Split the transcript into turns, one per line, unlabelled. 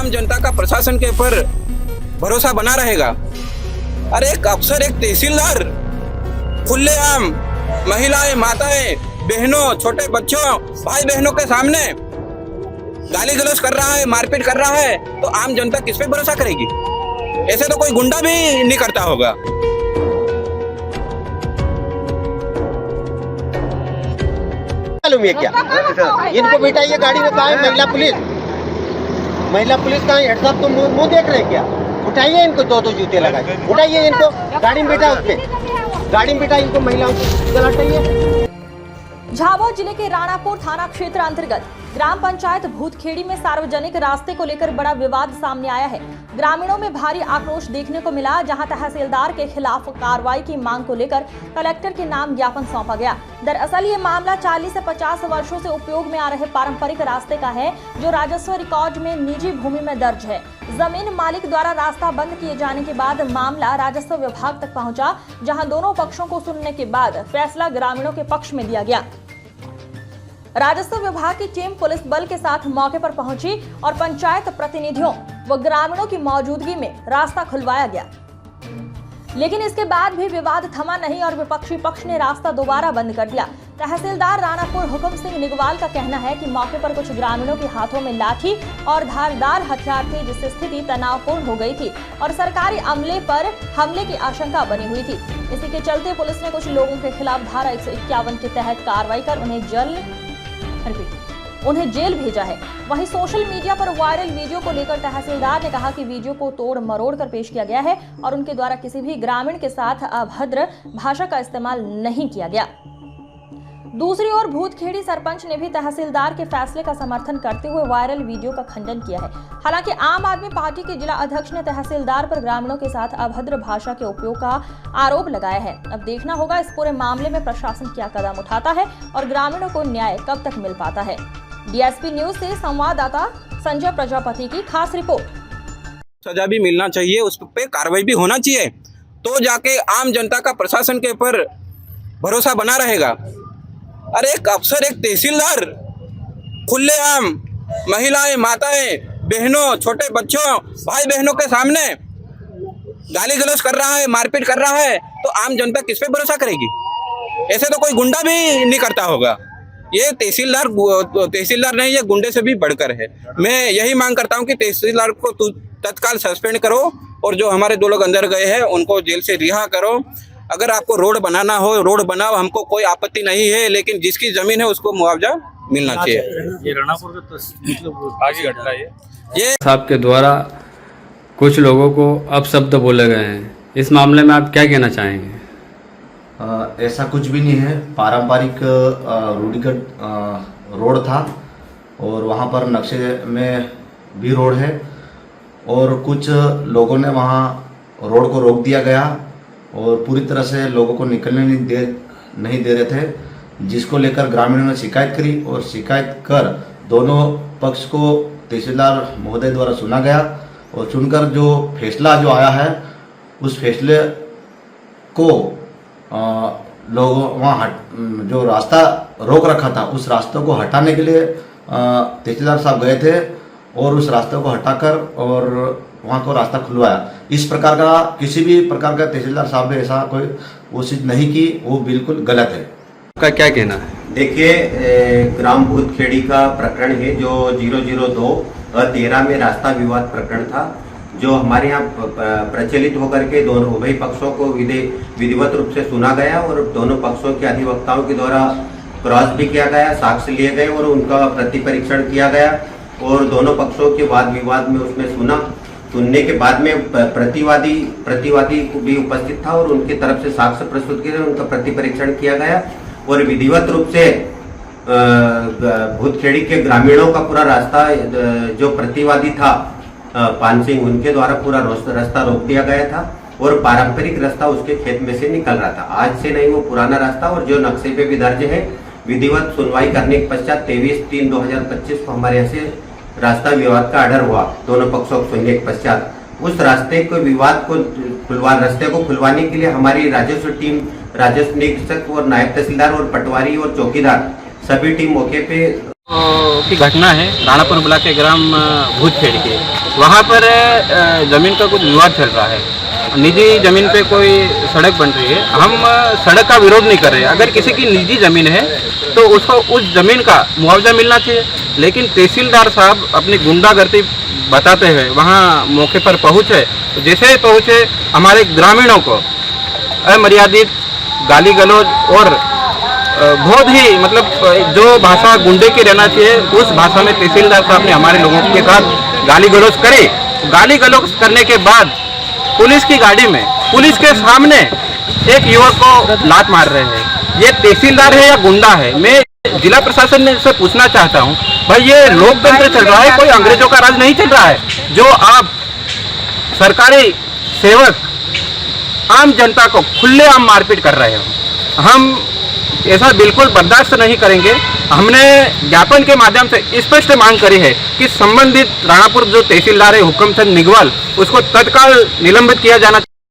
आम जनता का प्रशासन के ऊपर भरोसा बना रहेगा। अरे एक अफसर, एक तहसीलदार खुलेआम महिलाएं, माताएं, बहनों, छोटे बच्चों, भाई बहनों के सामने गाली गलौज कर रहा है, मारपीट कर रहा है, तो आम जनता किस पे भरोसा करेगी? ऐसे तो कोई गुंडा भी नहीं करता होगा।
मालूम है क्या? इनको बिठाइए गाड़ी में। कहाँ है महिला पुलिस कहाँ है? हेड साहब तो मुंह देख रहे हैं क्या? उठाइए इनको, दो जूते लगाए, उठाइए इनको, गाड़ी में बिठा, उसमें गाड़ी में बिठा इनको, महिलाओं को चल हटाइए।
झाबुआ जिले के राणापुर थाना क्षेत्र अंतर्गत ग्राम पंचायत भूतखेड़ी में सार्वजनिक रास्ते को लेकर बड़ा विवाद सामने आया है। ग्रामीणों में भारी आक्रोश देखने को मिला, जहां तहसीलदार के खिलाफ कार्रवाई की मांग को लेकर कलेक्टर के नाम ज्ञापन सौंपा गया। दरअसल ये मामला 40 से 50 वर्षों से उपयोग में आ रहे पारंपरिक रास्ते का है, जो राजस्व रिकॉर्ड में निजी भूमि में दर्ज है। जमीन मालिक द्वारा रास्ता बंद किए जाने के बाद मामला राजस्व विभाग तक पहुंचा, जहां दोनों पक्षों को सुनने के बाद फैसला ग्रामीणों के पक्ष में दिया गया। राजस्व विभाग की टीम पुलिस बल के साथ मौके पर पहुंची और पंचायत प्रतिनिधियों व ग्रामीणों की मौजूदगी में रास्ता खुलवाया गया। लेकिन इसके बाद भी विवाद थमा नहीं और विपक्षी पक्ष ने रास्ता दोबारा बंद कर दिया। तहसीलदार राणापुर हुक्म सिंह निगवाल का कहना है कि मौके पर कुछ ग्रामीणों के हाथों में लाठी और धारदार हथियार थे, जिससे स्थिति तनावपूर्ण हो गई थी और सरकारी अमले पर हमले की आशंका बनी हुई थी। इसी के चलते पुलिस ने कुछ लोगों के खिलाफ धारा 151 के तहत कार्रवाई कर उन्हें जेल भेजा है। वहीं सोशल मीडिया पर वायरल वीडियो को लेकर तहसीलदार ने कहा कि वीडियो को तोड़ मरोड़ कर पेश किया गया है और उनके द्वारा किसी भी ग्रामीण के साथ अभद्र भाषा का इस्तेमाल नहीं किया गया। दूसरी ओर भूतखेड़ी सरपंच ने भी तहसीलदार के फैसले का समर्थन करते हुए वायरल वीडियो का खंडन किया है। हालांकि आम आदमी पार्टी के जिला अध्यक्ष ने तहसीलदार पर ग्रामीणों के साथ अभद्र भाषा के उपयोग का आरोप लगाया है। अब देखना होगा इस पूरे मामले में प्रशासन क्या कदम उठाता है और ग्रामीणों को न्याय कब तक मिल पाता है। डीएसपी न्यूज से संवाददाता संजय प्रजापति की खास रिपोर्ट।
सजा भी मिलना चाहिए, उस पर कार्रवाई भी होना चाहिए, तो जाके आम जनता का प्रशासन के ऊपर भरोसा बना रहेगा। अरे एक अफसर, एक तहसीलदार खुलेआम महिलाएं, माताएं, बहनों, छोटे बच्चों, भाई बहनों के सामने गाली गलौज कर रहा है, मारपीट कर रहा है, तो आम जनता किस पे भरोसा करेगी? ऐसे तो कोई गुंडा भी नहीं करता होगा। ये तहसीलदार नहीं, ये गुंडे से भी बढ़कर है। मैं यही मांग करता हूँ कि तहसीलदार को तत्काल सस्पेंड करो और जो हमारे 2 लोग अंदर गए हैं उनको जेल से रिहा करो। अगर आपको रोड बनाना हो, रोड बनाओ, हमको कोई आपत्ति नहीं है, लेकिन जिसकी जमीन है उसको मुआवजा मिलना चाहिए।
ये राणापुर का मतलब आगे घटना है।
ये
साहब के द्वारा कुछ लोगों को अपशब्द बोले गए हैं, इस मामले में आप क्या कहना चाहेंगे?
ऐसा कुछ भी नहीं है। पारंपरिक रूढ़िगत रोड था और वहाँ पर नक्शे में भी रोड है और कुछ लोगों ने वहाँ रोड को रोक दिया गया और पूरी तरह से लोगों को निकलने नहीं दे रहे थे, जिसको लेकर ग्रामीणों ने शिकायत करी और शिकायत कर दोनों पक्ष को तहसीलदार महोदय द्वारा सुना गया और सुनकर जो फैसला जो आया है उस फैसले को लोग वहाँ जो रास्ता रोक रखा था उस रास्ते को हटाने के लिए तहसीलदार साहब गए थे और उस रास्ते को हटाकर और वहाँ को रास्ता खुलवाया। इस प्रकार का किसी भी प्रकार का तहसीलदार साहब ने ऐसा कोई कोशिश नहीं की, वो बिल्कुल गलत है।
आपका क्या कहना है?
देखिए, ग्राम भूतखेड़ी का प्रकरण है जो 002/13 में रास्ता विवाद प्रकरण था, जो हमारे यहाँ प्रचलित होकर के दोनों उभय पक्षों को विधिवत रूप से सुना गया और दोनों पक्षों के अधिवक्ताओं के द्वारा क्रॉस भी किया गया, साक्ष्य लिए गए और उनका प्रतिपरीक्षण किया गया और दोनों पक्षों के वाद विवाद में उसमें सुनने के बाद में प्रतिवादी भी उपस्थित था और उनकी तरफ से साक्ष्य प्रस्तुत किए, उनका प्रतिपरीक्षण किया गया और विधिवत रूप से भूतखेड़ी के ग्रामीणों का पूरा रास्ता जो प्रतिवादी था पान सिंह, उनके द्वारा पूरा रास्ता रोक दिया गया था और पारंपरिक रास्ता उसके खेत में से निकल रहा था। आज से नहीं, वो पुराना रास्ता और जो नक्शे पे भी दर्ज है, विधिवत सुनवाई करने के पश्चात 23/3/2025 को हमारे यहाँ से रास्ता विवाद का ऑर्डर हुआ। दोनों पक्षों को सुनने के पश्चात उस रास्ते को विवाद को रास्ते को खुलवाने के लिए हमारी राजस्व टीम, राजस्व निरीक्षक और नायब तहसीलदार और पटवारी और चौकीदार सभी टीम मौके पे
की घटना है राणापुर ब्लॉक के ग्राम भूतखेड़ी के
वहाँ पर ज़मीन का कुछ विवाद चल रहा है। निजी ज़मीन पे कोई सड़क बन रही है। हम सड़क का विरोध नहीं कर रहे। अगर किसी की निजी ज़मीन है तो उसको उस ज़मीन का मुआवजा मिलना चाहिए। लेकिन तहसीलदार साहब अपनी गुंडागर्दी बताते हुए वहाँ मौके पर पहुँचे, तो जैसे ही पहुँचे हमारे ग्रामीणों को अमर्यादित गाली गलौज और बहुत ही मतलब जो भाषा गुंडे की रहना चाहिए उस भाषा में तहसीलदार साहब ने हमारे लोगों के साथ गाली गलौज करे। गाली गलौज करने के बाद पुलिस की गाड़ी में पुलिस के सामने एक युवक को लात मार रहे हैं। ये तहसीलदार है या गुंडा है? मैं जिला प्रशासन से पूछना चाहता हूँ, भाई ये लोकतंत्र चल रहा है, कोई अंग्रेजों का राज नहीं चल रहा है जो आप सरकारी सेवक आम जनता को खुलेआम मारपीट कर रहे हो। हम ऐसा बिल्कुल बर्दाश्त नहीं करेंगे। हमने ज्ञापन के माध्यम से स्पष्ट मांग करी है कि संबंधित राणापुर जो तहसीलदार है हुक्मचंद निगवाल, उसको तत्काल निलंबित किया जाना